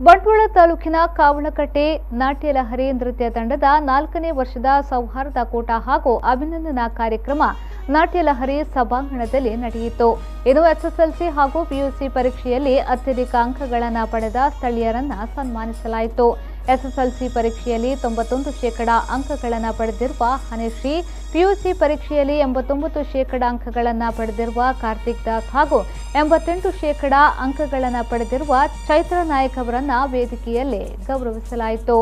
ಬಂಟ್ವಾಳ ತಾಲೂಕಿನ ಕಾವಳಕಟ್ಟೆ ನಾಟ್ಯ ಯಲಹರಿ ನೃತ್ಯ ತಂಡದ 4ನೇ ವರ್ಷದ ಸೌಹಾರ್ದ ಕೂಟ ಹಾಗೂ ಅಭಿನಂದನಾ ಕಾರ್ಯಕ್ರಮ ನಾಟ್ಯ ಯಲಹರಿ ಸಭಾಂಗಣದಲ್ಲಿ ನಡೆಯಿತು. ಇನ್ನು ಎಸ್ಎಸ್ಎಲ್ಸಿ ಹಾಗೂ ಪಿಯುಸಿ ಪರೀಕ್ಷೆಯಲ್ಲಿ ಅತ್ಯಧಿಕ ಅಂಕಗಳನ್ನು ಪಡೆದ ಸ್ಥಳೀಯರನ್ನು ಸನ್ಮಾನಿಸಲಾಯಿತು. ಎಸ್ಎಸ್ಎಲ್ಸಿ ಪರೀಕ್ಷೆಯಲ್ಲಿ 91% ಅಂಕಗಳನ್ನು ಪಡೆದಿರುವ ಹನಿಶ್ರೀ, ಪಿಯುಸಿ ಪರೀಕ್ಷೆಯಲ್ಲಿ 89% ಅಂಕಗಳನ್ನು ಪಡೆದಿರುವ ಕಾರ್ತಿಕ್ ದಾಸ್ ಹಾಗೂ 88% ಅಂಕಗಳನ್ನು ಪಡೆದಿರುವ ಚೈತ್ರ ನಾಯಕ್ ಅವರನ್ನು ವೇದಿಕೆಯಲ್ಲಿ ಗೌರವಿಸಲಾಯಿತು.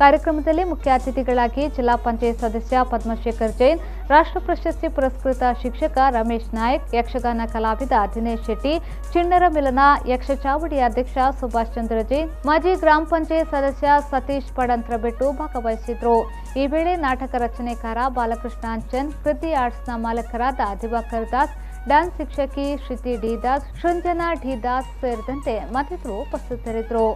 ಕಾರ್ಯಕ್ರಮದಲ್ಲಿ ಮುಖ್ಯ ಅತಿಥಿಗಳಾಗಿ ಜಿಲ್ಲಾ ಪಂಚಾಯತ್ ಸದಸ್ಯ ಪದ್ಮಶೇಖರ್ ಜೈನ್, ರಾಷ್ಟ್ರ ಪ್ರಶಸ್ತಿ ಪುರಸ್ಕೃತ ಶಿಕ್ಷಕ ರಮೇಶ್ ನಾಯಕ್, ಯಕ್ಷಗಾನ ಕಲಾವಿದ ದಿನೇಶ್ ಶೆಟ್ಟಿ, ಚಿಣ್ಣರ ಮಿಲನ ಯಕ್ಷ ಚಾವಡಿ ಅಧ್ಯಕ್ಷ ಸುಭಾಷ್ ಚಂದ್ರ ಜೈನ್, ಮಾಜಿ ಗ್ರಾಮ ಪಂಚಾಯತ್ ಸದಸ್ಯ ಸತೀಶ್ ಪಡಂತ್ರಬೆಟ್ಟು ಭಾಗವಹಿಸಿದ್ರು. ಈ ವೇಳೆ ನಾಟಕ ರಚನೆಕಾರ ಬಾಲಕೃಷ್ಣ ಅಂಚನ್, ಕೃತಿ ಆರ್ಟ್ಸ್ನ ಮಾಲಕರಾದ ದಿವಾಕರ್ ದಾಸ್, ಡ್ಯಾನ್ಸ್ ಶಿಕ್ಷಕಿ ಶ್ರುತಿ ಡಿ ದಾಸ್, ಸೃಂಜನಾ ಡಿ ದಾಸ್ ಸೇರಿದಂತೆ ಮತ್ತಿತರರು ಉಪಸ್ಥಿತರಿದ್ದರು.